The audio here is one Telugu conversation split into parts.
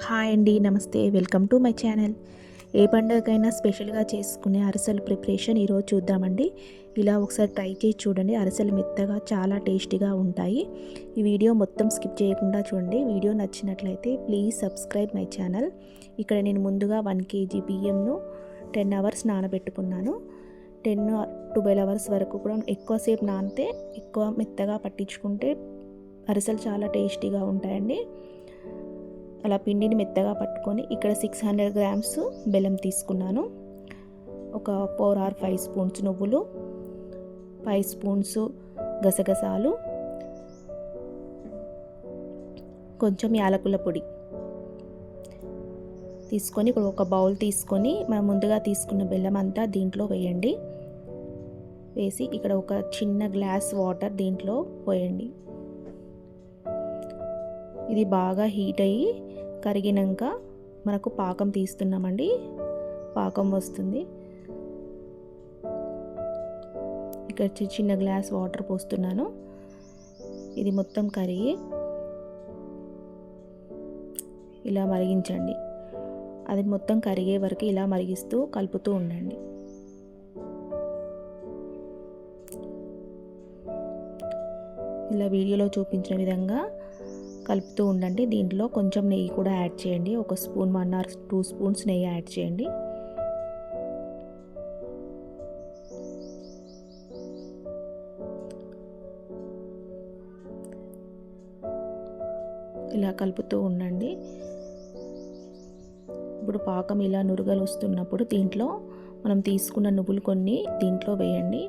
హాయ్ అండి, నమస్తే. Welcome to my channel. ఏ పండుగకైనా స్పెషల్గా చేసుకునే అరిసెల ప్రిపరేషన్ ఈరోజు చూద్దామండి. ఇలా ఒకసారి ట్రై చేసి చూడండి. అరిసెలు మెత్తగా చాలా టేస్టీగా ఉంటాయి. ఈ వీడియో మొత్తం స్కిప్ చేయకుండా చూడండి. వీడియో నచ్చినట్లయితే ప్లీజ్ సబ్స్క్రైబ్ మై ఛానల్. ఇక్కడ నేను ముందుగా 1 kg బియ్యంను 10 అవర్స్ నానబెట్టుకున్నాను. 10-12 అవర్స్ వరకు కూడా ఎక్కువసేపు నానితే ఎక్కువ మెత్తగా పట్టించుకుంటే అరిసెలు చాలా టేస్టీగా ఉంటాయండి. అలా పిండిని మెత్తగా పట్టుకొని ఇక్కడ 600 గ్రామ్స్ బెల్లం తీసుకున్నాను. ఒక 4 or 5 స్పూన్స్ నువ్వులు, 5 స్పూన్స్ గసగసాలు, కొంచెం యాలకుల పొడి తీసుకొని ఇప్పుడు ఒక బౌల్ తీసుకొని మనం ముందుగా తీసుకున్న బెల్లం అంతా దీంట్లో వేయండి. వేసి ఇక్కడ ఒక చిన్న గ్లాస్ వాటర్ దీంట్లో పోయండి. ఇది బాగా హీట్ అయ్యి కరిగినాక మనకు పాకం తీస్తున్నామండి. పాకం వస్తుంది. ఇక్కడ చిన్న గ్లాస్ వాటర్ పోస్తున్నాను. ఇది మొత్తం కరిగి ఇలా మరిగించండి. అది మొత్తం కరిగే వరకు ఇలా మరిగిస్తూ కలుపుతూ ఉండండి. ఇలా వీడియోలో చూపించిన విధంగా కలుపుతూ ఉండండి. దీంట్లో కొంచెం నెయ్యి కూడా యాడ్ చేయండి. 1 స్పూన్ 1 or 2 స్పూన్స్ నెయ్యి యాడ్ చేయండి. ఇలా కలుపుతూ ఉండండి. ఇప్పుడు పాకం ఇలా నురగలు వస్తున్నప్పుడు దీంట్లో మనం తీసుకున్న నువ్వులు కొన్ని దీంట్లో వేయండి.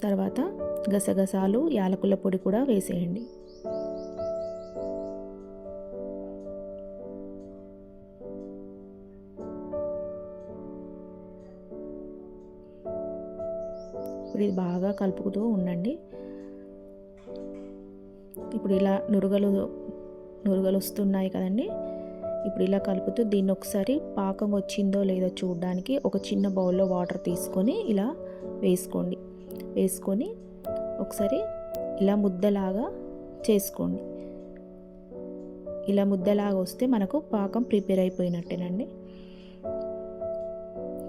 తర్వాత గసగసాలు, యాలకుల పొడి కూడా వేసేయండి. ఇప్పుడు ఇది బాగా కలుపుతూ ఉండండి. ఇప్పుడు ఇలా నురగలు వస్తున్నాయి కదండి. ఇప్పుడు ఇలా కలుపుతూ దీన్ని ఒకసారి పాకం వచ్చిందో లేదో చూడడానికి ఒక చిన్న బౌల్లో వాటర్ తీసుకొని ఇలా వేసుకొని ఒకసారి ఇలా ముద్దలాగా చేసుకోండి. ఇలా ముద్దలాగా వస్తే మనకు పాకం ప్రిపేర్ అయిపోయినట్టేనండి.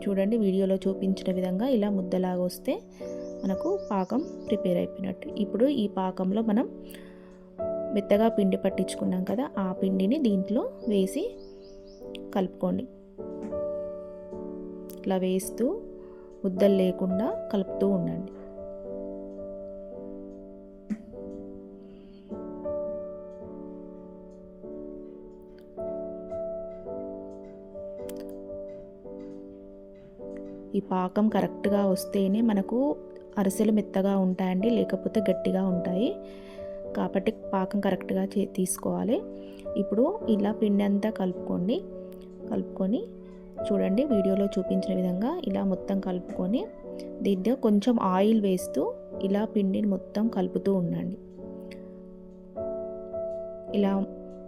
చూడండి, వీడియోలో చూపించిన విధంగా ఇలా ముద్దలాగా వస్తే మనకు పాకం ప్రిపేర్ అయిపోయినట్టు. ఇప్పుడు ఈ పాకంలో మనం మెత్తగా పిండి పట్టించుకున్నాం కదా, ఆ పిండిని దీంట్లో వేసి కలుపుకోండి. ఇలా వేస్తూ ముద్దలు లేకుండా కలుపుతూ ఉండండి. ఈ పాకం కరెక్ట్గా వస్తేనే మనకు అరిసెలు మెత్తగా ఉంటాయండి, లేకపోతే గట్టిగా ఉంటాయి. కాబట్టి పాకం కరెక్ట్గా తీసుకోవాలి. ఇప్పుడు ఇలా పిండి అంతా కలుపుకొని చూడండి, వీడియోలో చూపించిన విధంగా ఇలా మొత్తం కలుపుకొని దీంట్లో కొంచెం ఆయిల్ వేస్తూ ఇలా పిండిని మొత్తం కలుపుతూ ఉండండి. ఇలా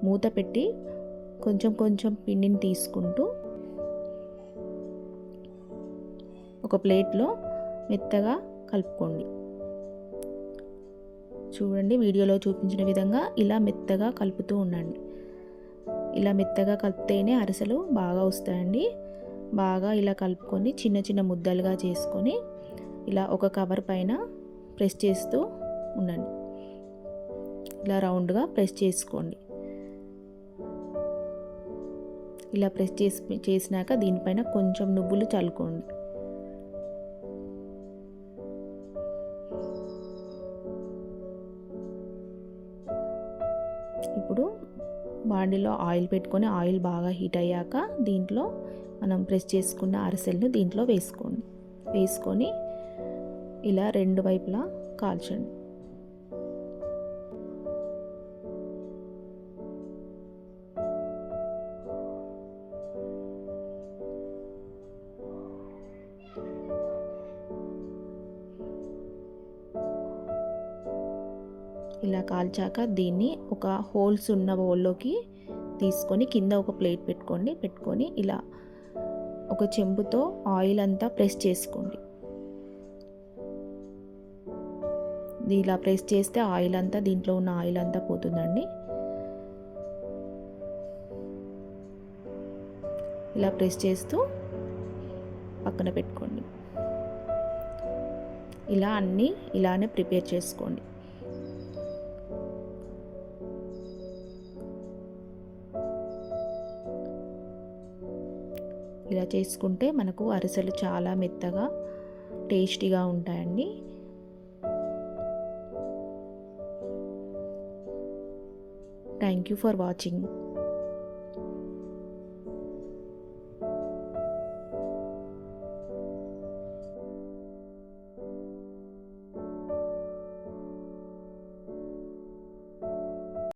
మూత పెట్టి కొంచెం పిండిని తీసుకుంటూ ఒక ప్లేట్లో మెత్తగా కలుపుకోండి. చూడండి, వీడియోలో చూపించిన విధంగా ఇలా మెత్తగా కలుపుతూ ఉండండి. ఇలా మెత్తగా కలిపితేనే అరిసెలు బాగా వస్తాయండి. బాగా ఇలా కలుపుకొని చిన్న ముద్దలుగా చేసుకొని ఇలా ఒక కవర్ పైన ప్రెస్ చేస్తూ ఉండండి. ఇలా రౌండ్గా ప్రెస్ చేసుకోండి. ఇలా ప్రెస్ చేసినాక దీనిపైన కొంచెం నువ్వులు చల్లుకోండి. ఇప్పుడు బాండీలో ఆయిల్ పెట్టుకొని ఆయిల్ బాగా హీట్ అయ్యాక దీంట్లో మనం ప్రెస్ చేసుకున్న అరిసెలను దీంట్లో వేసుకొని ఇలా 2 వైపులా కాల్చండి. ఇలా కాల్చాక దీన్ని ఒక హోల్స్ ఉన్న బౌల్లోకి తీసుకొని కింద ఒక ప్లేట్ పెట్టుకొని ఇలా ఒక చెంబుతో ఆయిల్ అంతా ప్రెస్ చేసుకోండి. ఇలా ప్రెస్ చేస్తే ఆయిల్ అంతా, దీంట్లో ఉన్న ఆయిల్ అంతా పోతుందండి. ఇలా ప్రెస్ చేస్తూ పక్కన పెట్టుకోండి. ఇలా అన్నీ ఇలానే ప్రిపేర్ చేసుకోండి. ఇలా చేసుకుంటే మనకు అరిసెలు చాలా మెత్తగా టేస్టీగా ఉంటాయండి. Thank you for watching.